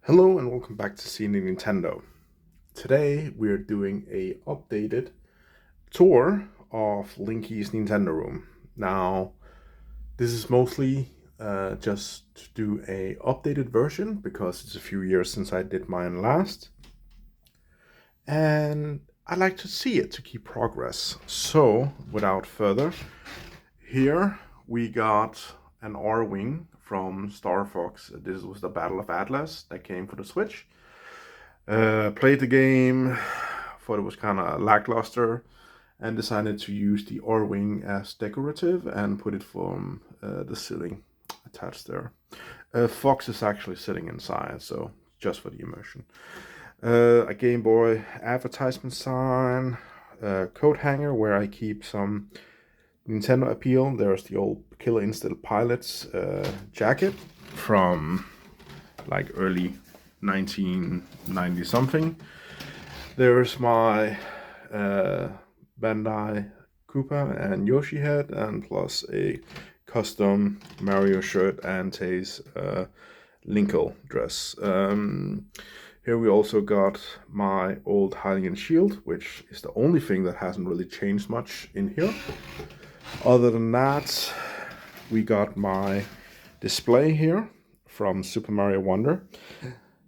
Hello and welcome back to C&D Nintendo. Today we are doing a updated tour of Linky's Nintendo room. Now, this is mostly just to do a updated version because it's a few years since I did mine last. And I like to see it to keep progress. So, without further, here we got an Arwing from Star Fox. This was the Battle of Atlas that came for the Switch. Played the game, thought it was kind of lackluster, and decided to use the Arwing as decorative and put it from the ceiling attached there. Fox is actually sitting inside, so just for the immersion. A Game Boy advertisement sign, a coat hanger where I keep some Nintendo appeal. There's the old Killer Instinct Pilots jacket from like early 1990 something. There's my Bandai Koopa and Yoshi head, and plus a custom Mario shirt and Tay's Linkle dress. Here we also got my old Hylian Shield, which is the only thing that hasn't really changed much in here. Other than that, we got my display here from Super Mario Wonder.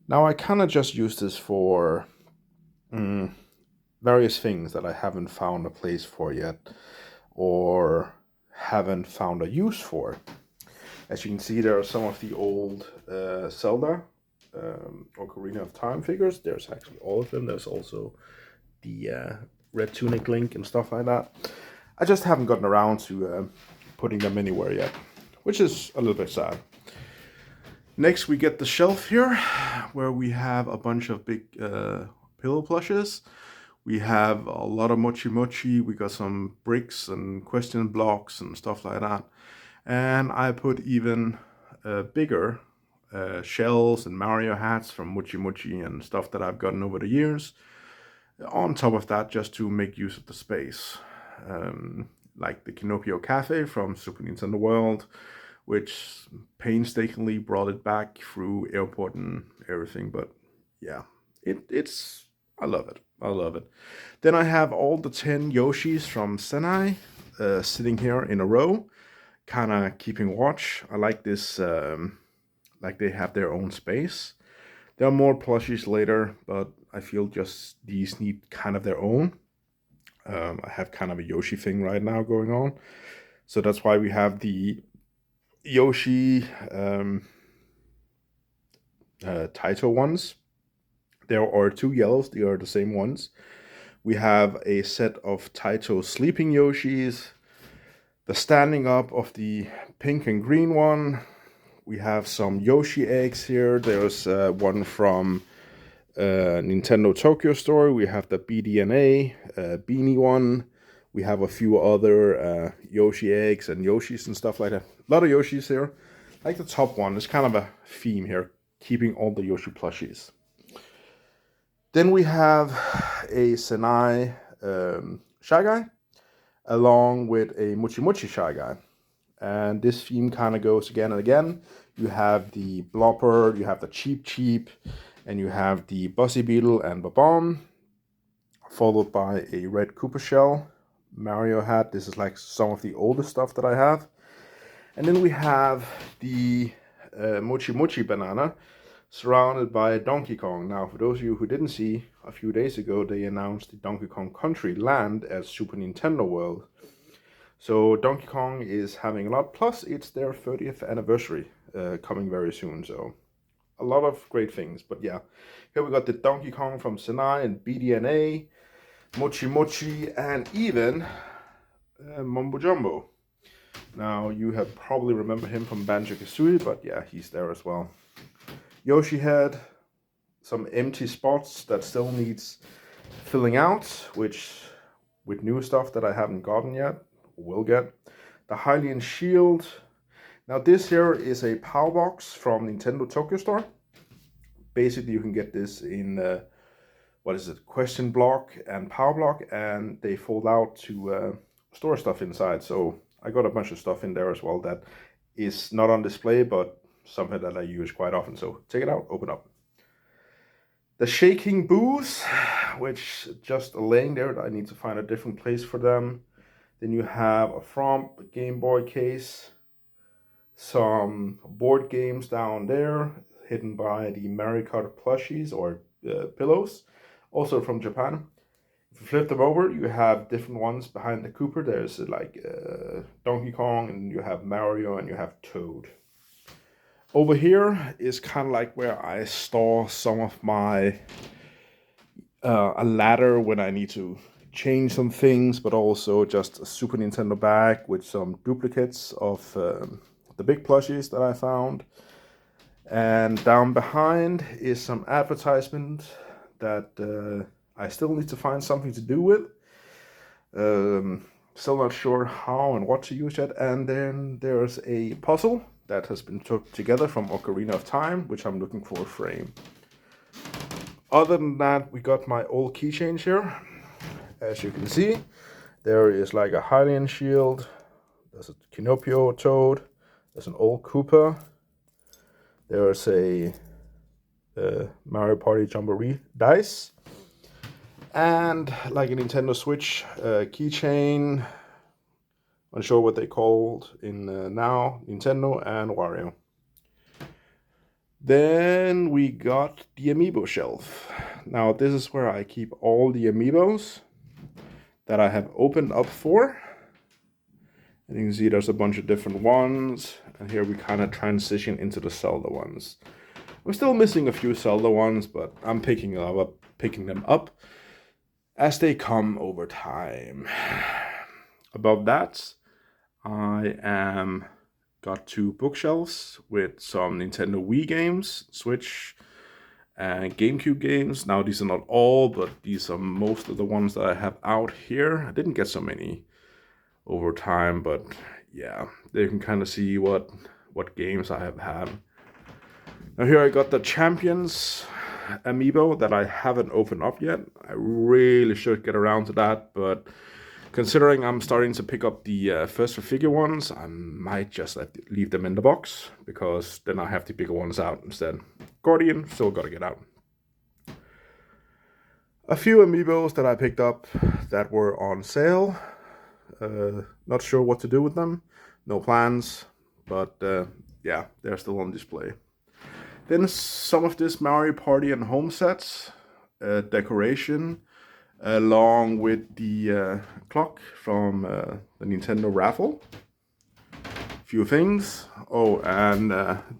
Now I kind of just use this for various things that I haven't found a place for yet or haven't found a use for. As you can see, there are some of the old Zelda Ocarina of Time figures. There's actually all of them. There's also the Red Tunic Link and stuff like that. I just haven't gotten around to putting them anywhere yet, which is a little bit sad. Next, we get the shelf here, where we have a bunch of big pillow plushes. We have a lot of Mochi Mochi. We got some bricks and question blocks and stuff like that. And I put even bigger shells and Mario hats from Mochi Mochi and stuff that I've gotten over the years. On top of that, just to make use of the space. Like the Kirby Cafe from Super Nintendo World, which painstakingly brought it back through airport and everything. But yeah, it's I love it. I love it. Then I have all the 10 Yoshis from Senai sitting here in a row, kind of keeping watch. I like this, like they have their own space. There are more plushies later, but I feel just these need kind of their own. I have kind of a Yoshi thing right now going on. So that's why we have the Yoshi Taito ones. There are two yellows, they are the same ones. We have a set of Taito sleeping Yoshis, the standing up of the pink and green one. We have some Yoshi eggs here. There's one from Nintendo Tokyo Store. We have the BDNA beanie one. We have a few other Yoshi eggs and Yoshis and stuff like that. A lot of Yoshis here. Like the top one, there's kind of a theme here, keeping all the Yoshi plushies. Then we have a Senai Shy Guy, along with a Mochi Mochi Shy Guy. And this theme kind of goes again and again. You have the Blopper, you have the Cheep, and you have the Bossy Beetle and Babon, followed by a red Koopa shell, Mario hat. This is like some of the oldest stuff that I have. And then we have the Mochi Mochi banana, surrounded by Donkey Kong. Now, for those of you who didn't see, a few days ago they announced the Donkey Kong Country Land as Super Nintendo World. So Donkey Kong is having a lot, plus it's their 30th anniversary coming very soon, so a lot of great things. But yeah, here we got the Donkey Kong from Senai and BDNA, Mochi Mochi, and even Mumbo Jumbo. Now, you have probably remember him from Banjo-Kazooie, but yeah, he's there as well. Yoshi head, some empty spots that still needs filling out, which with new stuff that I haven't gotten yet, will get. The Hylian Shield. Now this here is a power box from Nintendo Tokyo Store. Basically you can get this in, question block and power block, and they fold out to store stuff inside. So I got a bunch of stuff in there as well that is not on display, but something that I use quite often. So take it out, open up. The shaking booths, which just laying there. I need to find a different place for them. Then you have a Thwomp, a Game Boy case, some board games down there, hidden by the Mario Kart plushies or pillows, also from Japan. If you flip them over, you have different ones behind the Koopa. There's like Donkey Kong, and you have Mario, and you have Toad. Over here is kind of like where I store some of my a ladder when I need to change some things, but also just a Super Nintendo bag with some duplicates of the big plushies that I found. And down behind is some advertisement that I still need to find something to do with. Still not sure how and what to use it. And then there's a puzzle that has been put together from Ocarina of Time, which I'm looking for a frame. Other than that, we got my old keychains here. As you can see, there is like a Hylian Shield, there's a Kinopio Toad, there's an old Koopa, there's a Mario Party Jamboree dice, and like a Nintendo Switch keychain, unsure what they called in now, Nintendo and Wario. Then we got the Amiibo shelf. Now this is where I keep all the Amiibos that I have opened up for. And you can see there's a bunch of different ones. And here we kind of transition into the Zelda ones. We're still missing a few Zelda ones, but I'm picking them up as they come over time. Above that, I am got 2 bookshelves with some Nintendo Wii games, Switch, and GameCube games. Now these are not all, but these are most of the ones that I have out here. I didn't get so many over time, but yeah, you can kind of see what games I have had. Now here I got the Champions Amiibo that I haven't opened up yet. I really should get around to that, but considering I'm starting to pick up the first figure ones, I might just leave them in the box, because then I have the bigger ones out instead. Guardian, still gotta get out. A few Amiibos that I picked up that were on sale. Not sure what to do with them. No plans, but yeah, they're still on display. Then some of this Mario Party and home sets, decoration, along with the clock from the Nintendo raffle. Few things. Oh, and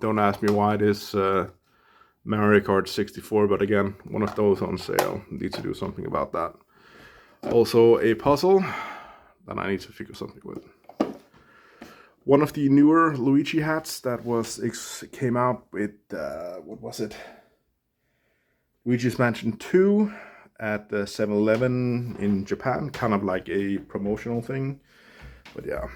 don't ask me why this Mario Kart 64, but again, one of those on sale. Need to do something about that. Also a puzzle that I need to figure something with. One of the newer Luigi hats that came out with, what was it? Luigi's Mansion 2 at the 7-Eleven in Japan, kind of like a promotional thing. But yeah,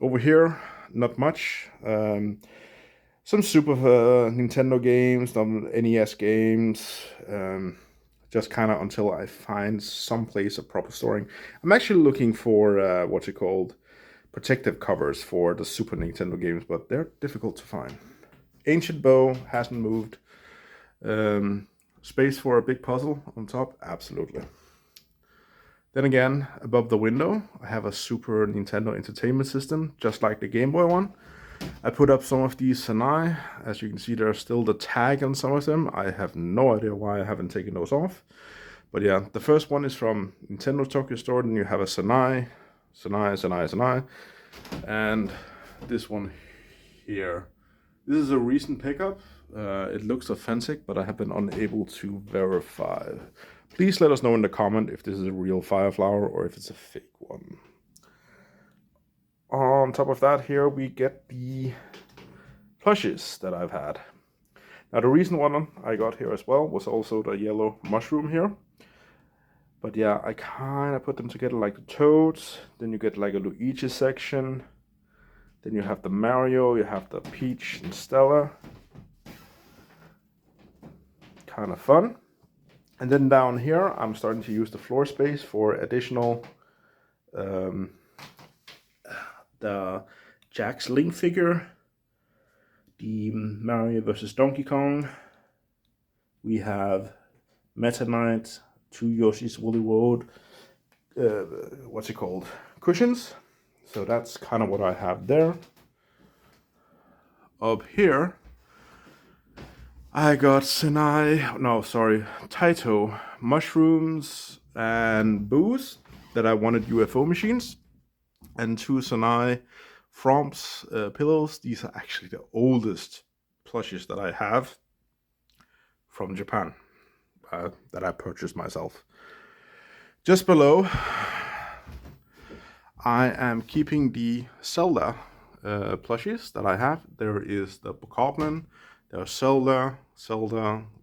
over here, not much. Some Super Nintendo games, some NES games, just kind of until I find some place of proper storing. I'm actually looking for protective covers for the Super Nintendo games, but they're difficult to find. Ancient Bow hasn't moved. Space for a big puzzle on top? Absolutely. Then again, above the window, I have a Super Nintendo Entertainment System, just like the Game Boy one. I put up some of these Sanai. As you can see, there's still the tag on some of them. I have no idea why I haven't taken those off. But yeah, the first one is from Nintendo Tokyo Store, and you have a Sanai. And this one here. This is a recent pickup. It looks authentic, but I have been unable to verify. Please let us know in the comment if this is a real Fire Flower or if it's a fake one. On top of that, here we get the plushes that I've had. Now the recent one I got here as well was also the yellow mushroom here. But yeah, I kind of put them together like the Toads. Then you get like a Luigi section. Then you have the Mario, you have the Peach and Stella. Kind of fun. And then down here, I'm starting to use the floor space for additional the Jakks Link figure, the Mario vs. Donkey Kong. We have Meta Knight, 2 Yoshi's Woolly World, cushions. So that's kind of what I have there. Up here, I got Taito mushrooms and boos that I wanted UFO machines, and 2 Thwomps pillows. These are actually the oldest plushies that I have from Japan that I purchased myself. Just below, I am keeping the Zelda plushies that I have. There is the Bokoblin, there's Zelda,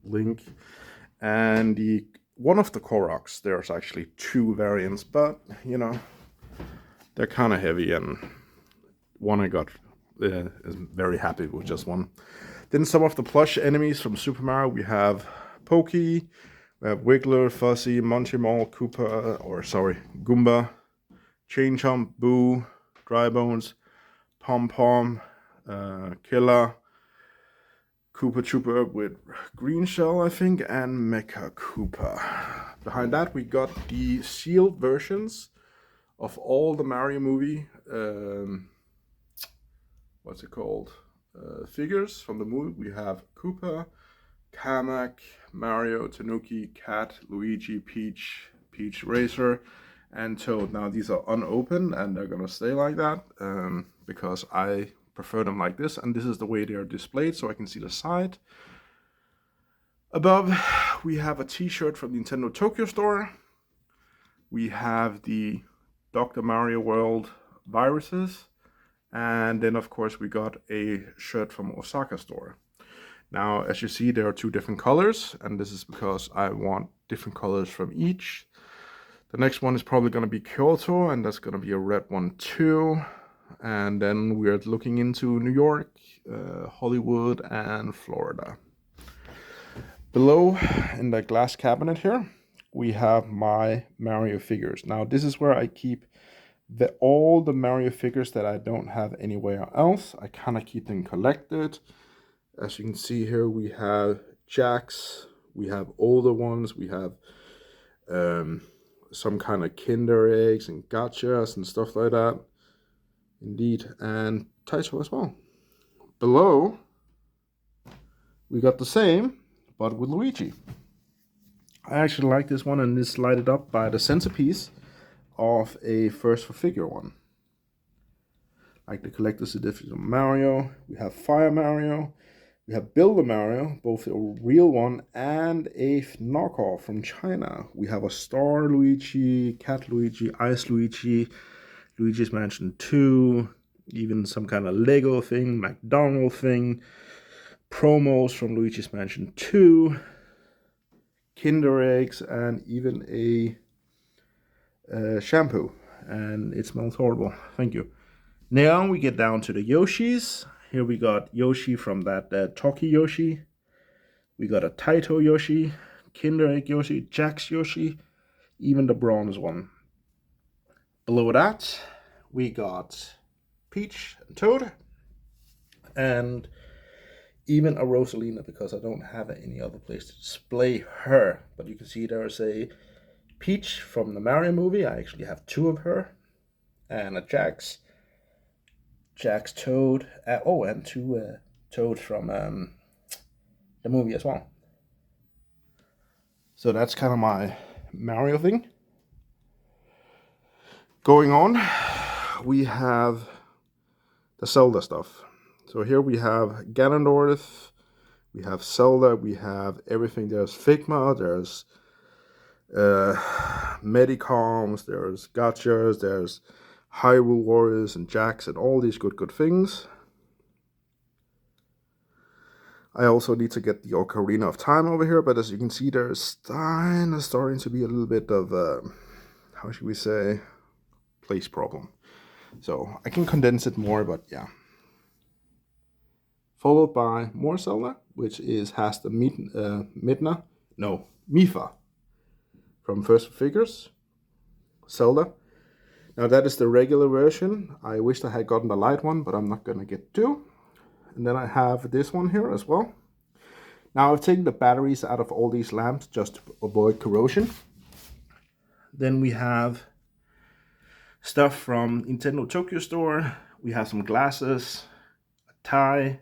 Link, and one of the Koroks. There's actually 2 variants, but you know, they're kind of heavy, and one I got is very happy with just one. Then some of the plush enemies from Super Mario. We have Pokey, we have Wiggler, Fuzzy, Mochi Mochi, Goomba, Chain Chomp, Boo, Dry Bones, Pom Pom, Killer, Koopa Troopa with green shell, I think, and Mecha Koopa. Behind that, we got the sealed versions of all the Mario movie, figures from the movie. We have Koopa, Kamek, Mario, Tanuki, Cat, Luigi, Peach Racer, and Toad. Now these are unopened, and they're gonna stay like that because I prefer them like this, and this is the way they are displayed, so I can see the side. Above, we have a t-shirt from Nintendo Tokyo Store. We have the Dr. Mario World viruses, and then of course we got a shirt from Osaka Store. Now, as you see, there are 2 different colors, and this is because I want different colors from each. The next one is probably going to be Kyoto, and that's going to be a red one too. And then we're looking into New York, Hollywood, and Florida. Below, in the glass cabinet here, we have my Mario figures. Now, this is where I keep all the Mario figures that I don't have anywhere else. I kind of keep them collected. As you can see here, we have Jakks, we have older ones, we have some kind of Kinder eggs and gotchas and stuff like that. Indeed, and Taito as well. Below, we got the same, but with Luigi. I actually like this one, and this lighted up by the centerpiece of a First for Figure one. Like the collector's edition of Mario, we have Fire Mario, we have Builder Mario, both a real one and a knockoff from China. We have a Star Luigi, Cat Luigi, Ice Luigi, Luigi's Mansion 2, even some kind of Lego thing, McDonald's thing, promos from Luigi's Mansion 2, Kinder eggs, and even a shampoo. And it smells horrible. Thank you. Now we get down to the Yoshis. Here we got Yoshi from that Toki Yoshi. We got a Taito Yoshi, Kinder Egg Yoshi, Jakks Yoshi, even the bronze one. Below that, we got Peach and Toad, and even a Rosalina, because I don't have any other place to display her. But you can see there's a Peach from the Mario movie. I actually have 2 of her, and a Jakks, Toad, and 2 Toads from the movie as well. So that's kind of my Mario thing. Going on, we have the Zelda stuff. So here we have Ganondorf, we have Zelda, we have everything. There's Figma, there's Medicoms, there's Gotchas, there's Hyrule Warriors and Jakks and all these good things. I also need to get the Ocarina of Time over here, but as you can see, there's starting to be a little bit of how should we say, place problem. So I can condense it more, but yeah. Followed by more Zelda, which has the Mifa from First Figures. Zelda. Now that is the regular version. I wished I had gotten the light one, but I'm not gonna get to. And then I have this one here as well. Now I've taken the batteries out of all these lamps just to avoid corrosion. Then we have stuff from Nintendo Tokyo Store. We have some glasses, a tie,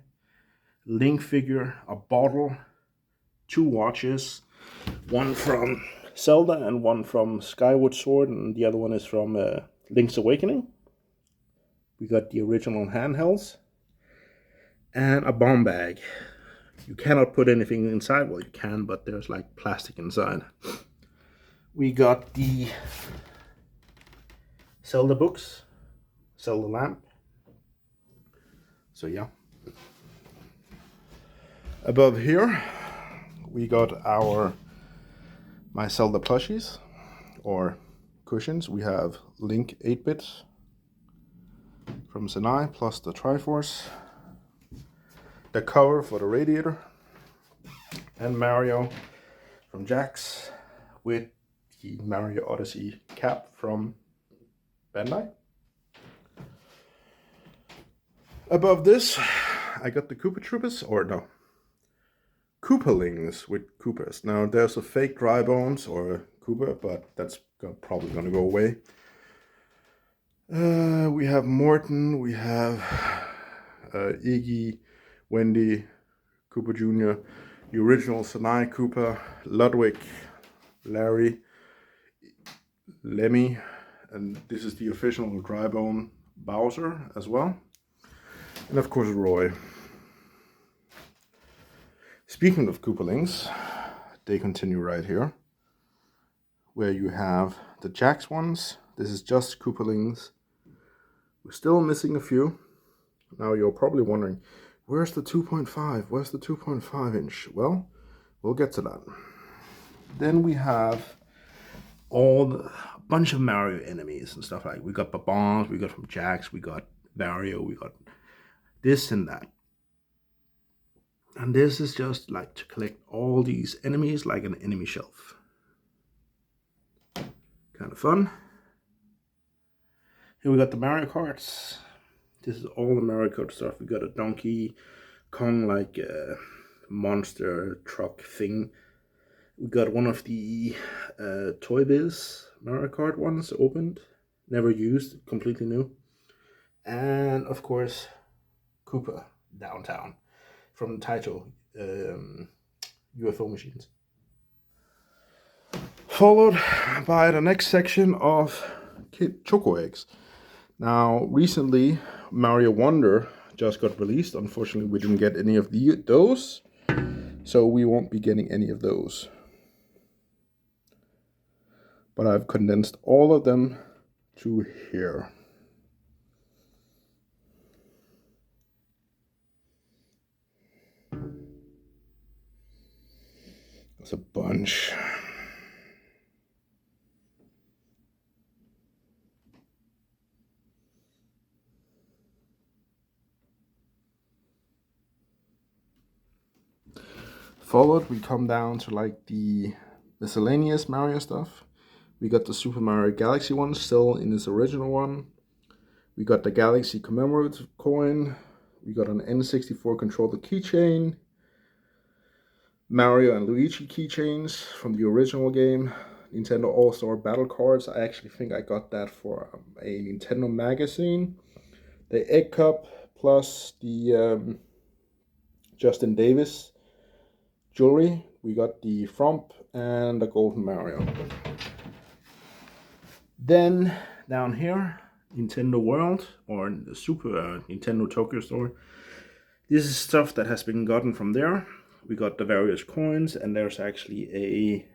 Link figure, a bottle, 2 watches, one from Zelda and one from Skyward Sword, and the other one is from Link's Awakening. We got the original handhelds, and a bomb bag. You cannot put anything inside. Well, you can, but there's like plastic inside. We got the Zelda books, Zelda lamp. So yeah. Above here, we got my Zelda plushies, or cushions. We have Link 8-bit from SNES, plus the Triforce, the cover for the radiator, and Mario from Jakks with the Mario Odyssey cap from Bandai. Above this, I got the Koopa Troopers, or no, Koopalings with Koopas. Now there's a fake dry bones or a Koopa, but that's probably gonna go away. We have Morton, we have Iggy, Wendy, Koopa Jr., the original SNES Koopa, Ludwig, Larry, Lemmy, and this is the official dry bone Bowser as well. And of course Roy. Speaking of Koopalings, they continue right here, where you have the Jakks ones. This is just Koopalings. We're still missing a few. Now you're probably wondering, where's the 2.5? Where's the 2.5 inch? Well, we'll get to that. Then we have a bunch of Mario enemies and stuff like. We got Babons, we got from Jakks, we got Wario, we got this and that. And this is just like to collect all these enemies like an enemy shelf. Kind of fun. Here we got the Mario Karts. This is all the Mario Kart stuff. We got a Donkey Kong like monster truck thing. We got one of the Toy Biz Mario Kart ones opened, never used, completely new. And of course, Koopa Downtown from Taito UFO machines. Followed by the next section of Choco Eggs. Now, recently, Mario Wonder just got released. Unfortunately, we didn't get any of those, so we won't be getting any of those. But I've condensed all of them to here. There's a bunch. Followed, we come down to like the miscellaneous Mario stuff. We got the Super Mario Galaxy one still in its original one. We got the Galaxy commemorative coin. We got an N64 controller keychain. Mario and Luigi keychains from the original game. Nintendo All-Star Battle Cards. I actually think I got that for a Nintendo magazine. The Egg Cup plus the Justin Davis jewelry. We got the Thwomp and the Golden Mario. Then down here, Nintendo World, or the Super Nintendo Tokyo Store. This is stuff that has been gotten from there. We got the various coins, and there's actually a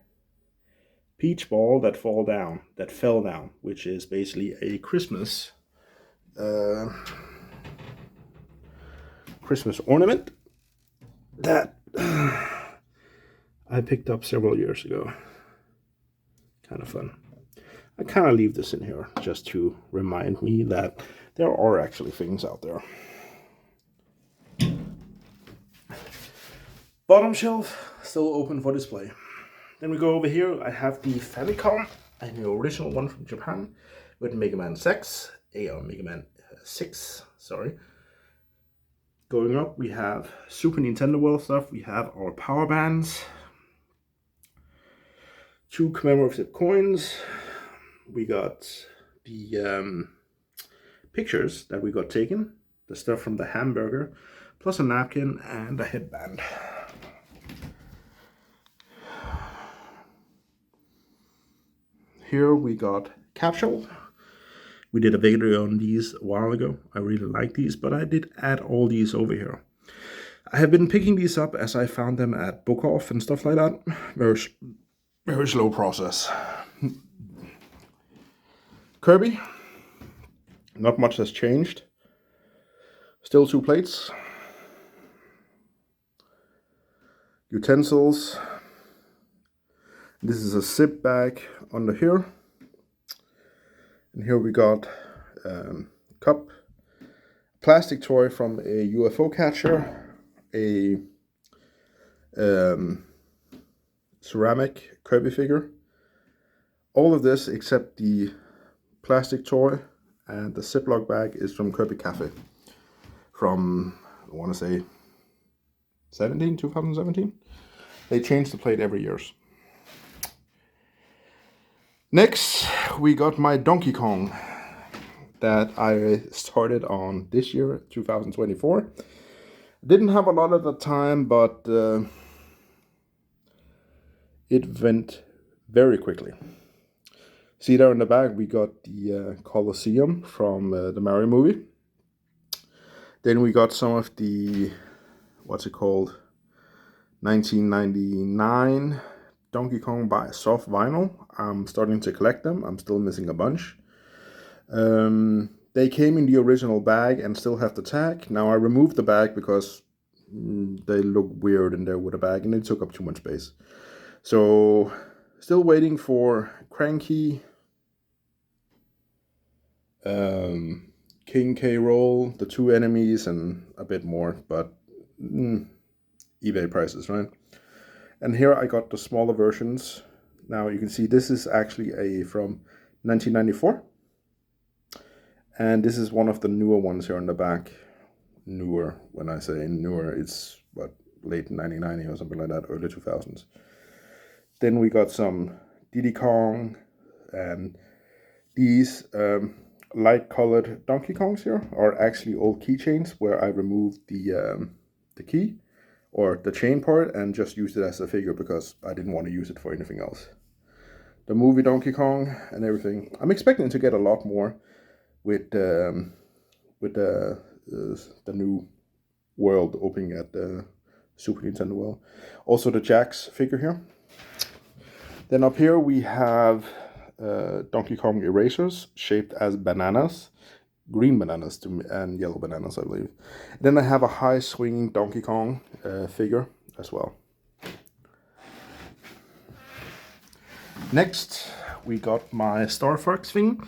peach ball that fell down, which is basically a Christmas ornament that I picked up several years ago. Kind of fun. I kind of leave this in here just to remind me that there are actually things out there. Bottom shelf, still open for display. Then we go over here. I have the Famicom, and the original one from Japan, with Mega Man 6, sorry. Going up, we have Super Nintendo World stuff. We have our power bands, 2 commemorative coins. We got the pictures that we got taken, the stuff from the hamburger, plus a napkin and a headband. Here we got capsule. We did a video on these a while ago. I really like these, but I did add all these over here. I have been picking these up as I found them at Book Off and stuff like that. Very slow process. Kirby. Not much has changed. Still 2 plates. Utensils. This is a zip bag under here. And here we got cup, plastic toy from a UFO catcher, a ceramic Kirby figure. All of this except the plastic toy and the Ziploc bag is from Kirby Cafe. From, I want to say, 2017? They change the plate every year. Next, we got my Donkey Kong that I started on this year, 2024. Didn't have a lot at the time, but it went very quickly. See there in the back, we got the Colosseum from the Mario movie. Then we got some of the, what's it called, 1999 Donkey Kong by soft vinyl. I'm starting to collect them. I'm still missing a bunch. They came in the original bag and still have the tag. Now I removed the bag because they look weird in there with a bag and it took up too much space. So still waiting for Cranky, King K. Rool, the 2 enemies, and a bit more, but eBay prices, right? And here I got the smaller versions. Now you can see this is actually from 1994. And this is one of the newer ones here on the back. Newer, when I say newer, it's what, late 1990 or something like that, early 2000s. Then we got some Diddy Kong, and these light colored Donkey Kongs here are actually old keychains where I removed the key or the chain part and just used it as a figure because I didn't want to use it for anything else. The movie Donkey Kong and everything. I'm expecting to get a lot more with the new world opening at the Super Nintendo World. Also the Jakks figure here. Then up here we have Donkey Kong erasers shaped as bananas. Green bananas and yellow bananas, I believe. Then I have a high swinging Donkey Kong figure as well. Next, we got my Star Fox thing.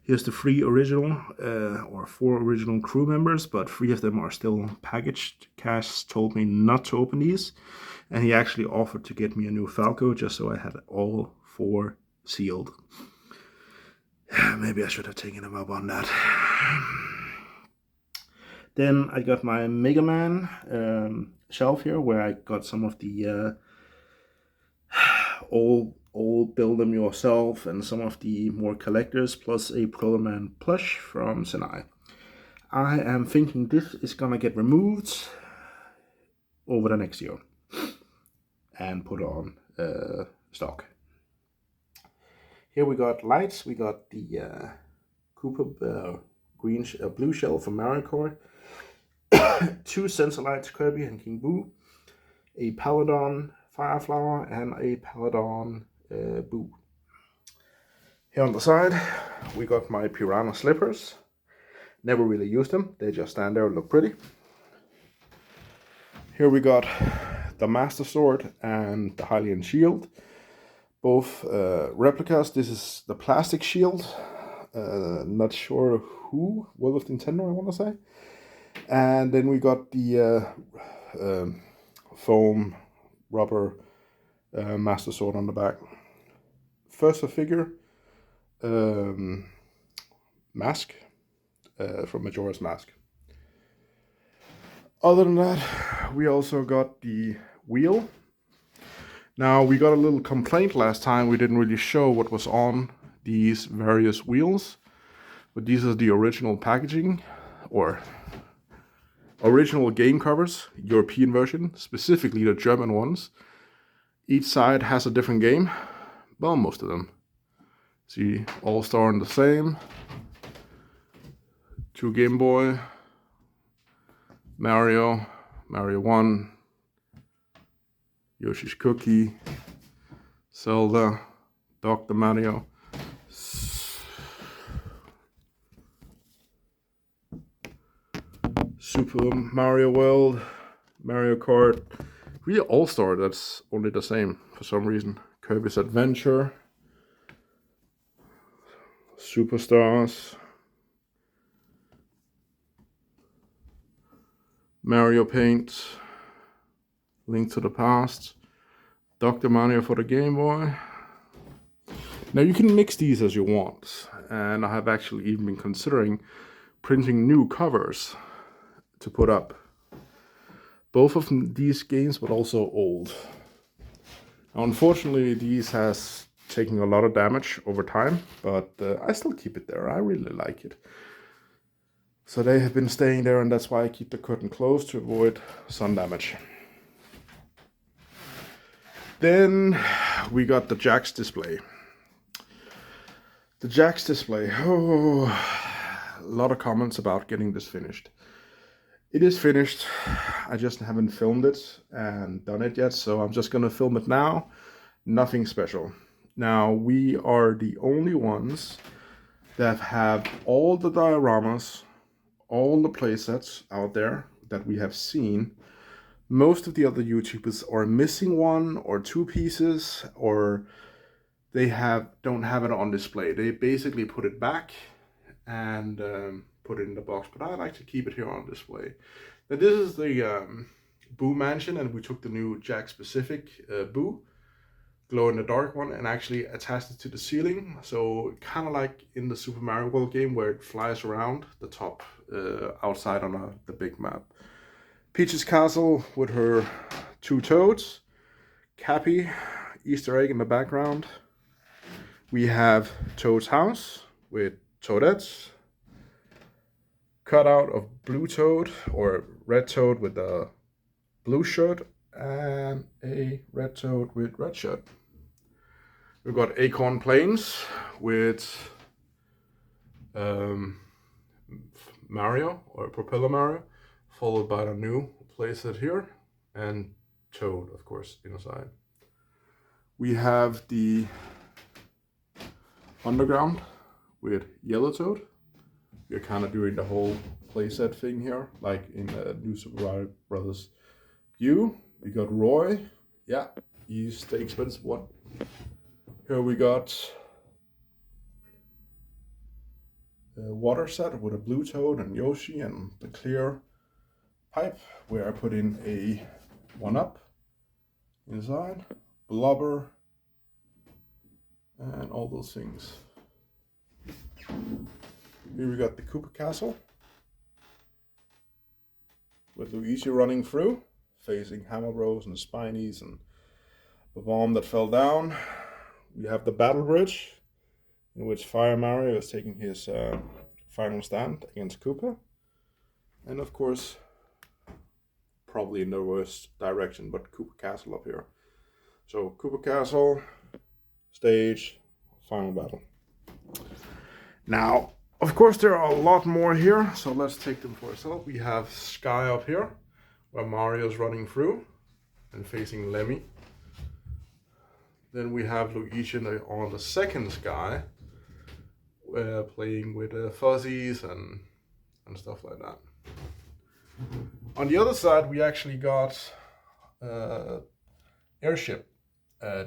Here's the 3 original, or 4 original crew members, but 3 of them are still packaged. Cash told me not to open these, and he actually offered to get me a new Falco just so I had all 4 sealed. Maybe I should have taken him up on that. Then I got my Mega Man shelf here where I got some of the old build them yourself and some of the more collectors, plus a Proto Man plush from SNES. I am thinking this is gonna get removed over the next year and put on stock. Here we got lights. We got the Koopa blue shell from Mario Kart, 2 sensor lights, Kirby and King Boo, a Paladon Fireflower, and a Paladon Boo. Here on the side, we got my Piranha slippers. Never really used them. They just stand there and look pretty. Here we got the Master Sword and the Hylian Shield. Both replicas. This is the plastic shield. Not sure who. World of Nintendo, I want to say. And then we got the foam rubber Master Sword on the back. First a figure. Mask from Majora's Mask. Other than that, we also got the wheel. Now, we got a little complaint last time. We didn't really show what was on these various wheels. But these are the original packaging, or original game covers, European version, specifically the German ones. Each side has a different game. Well, most of them. See, All-Star in the same. 2 Game Boy. Mario. Mario 1. Yoshi's Cookie. Zelda. Dr. Mario. Super Mario World. Mario Kart. Really All-Star, that's only the same for some reason. Kirby's Adventure. Superstars. Mario Paint. Link to the Past. Dr. Mario for the Game Boy. Now you can mix these as you want. And I have actually even been considering printing new covers to put up. Both of these games, but also old. Now, unfortunately, these has taken a lot of damage over time, but I still keep it there. I really like it. So they have been staying there, and that's why I keep the curtain closed to avoid sun damage. Then we got the Jakks display. The Jakks display. Oh, a lot of comments about getting this finished. It is finished. I just haven't filmed it and done it yet, so I'm just gonna film it now. Nothing special. Now, we are the only ones that have all the dioramas, all the playsets out there that we have seen. Most of the other YouTubers are missing 1 or 2 pieces, or they don't have it on display. They basically put it back and put it in the box, but I like to keep it here on display. Now, this is the Boo Mansion, and we took the new Jakks specific Boo, glow in the dark one, and actually attached it to the ceiling. So kind of like in the Super Mario World game where it flies around the top outside on the big map. Peach's Castle with her 2 toads. Cappy, Easter egg in the background. We have Toad's house with Toadettes. Cutout of Blue Toad, or Red Toad with a blue shirt, and a Red Toad with red shirt. We've got Acorn Plains with Mario, or Propeller Mario, followed by the new playset here, and Toad, of course, inside. We have the Underground with Yellow Toad. We're kind of doing the whole playset thing here, like in the new Super Mario Brothers U. We got Roy. Yeah, he's the expensive one. Here we got a water set with a blue toad and Yoshi, and the clear pipe where I put in a 1-up inside, blubber, and all those things. Here we got the Koopa Castle with Luigi running through, facing Hammer Bros and the Spinies and the bomb that fell down. We have the Battle Bridge, in which Fire Mario is taking his final stand against Koopa. And of course, probably in the worst direction, but Koopa Castle up here. So Koopa Castle, stage, final battle. Now, of course, there are a lot more here, so let's take them for ourselves. We have Sky up here, where Mario's running through and facing Lemmy. Then we have Luigi on the second Sky, playing with fuzzies and stuff like that. On the other side, we actually got airship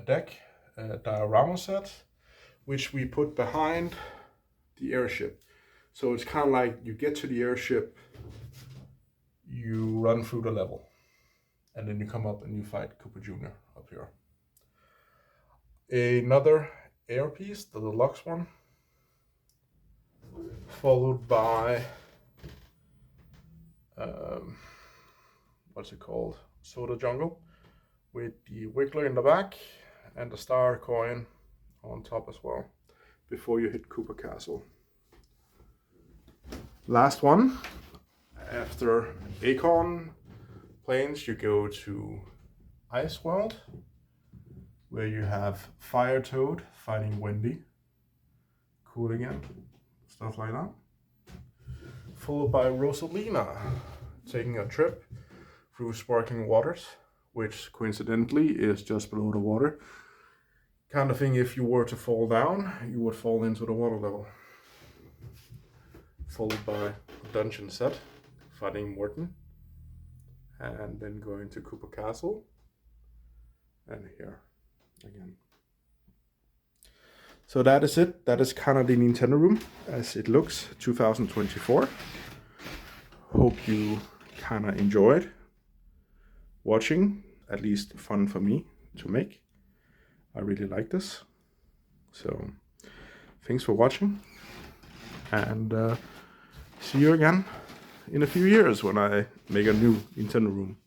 deck diorama set, which we put behind the airship. So it's kind of like you get to the airship, you run through the level, and then you come up and you fight Koopa Jr. up here. Another air piece, the deluxe one, followed by what's it called? Soda Jungle, with the Wiggler in the back and the star coin on top as well, before you hit Koopa Castle. Last one, after Acorn Plains, you go to Ice World, where you have Fire Toad fighting Wendy, cool again, stuff like that. Followed by Rosalina taking a trip through sparkling waters, which coincidentally is just below the water. Kind of thing, if you were to fall down, you would fall into the water level. Followed by Dungeon Set fighting Morton, and then going to Koopa Castle, and here again. So that is it. That is kind of the Nintendo room as it looks 2024. Hope you kind of enjoyed watching, at least fun for me to make. I really like this. So thanks for watching, and see you again in a few years when I make a new Nintendo room.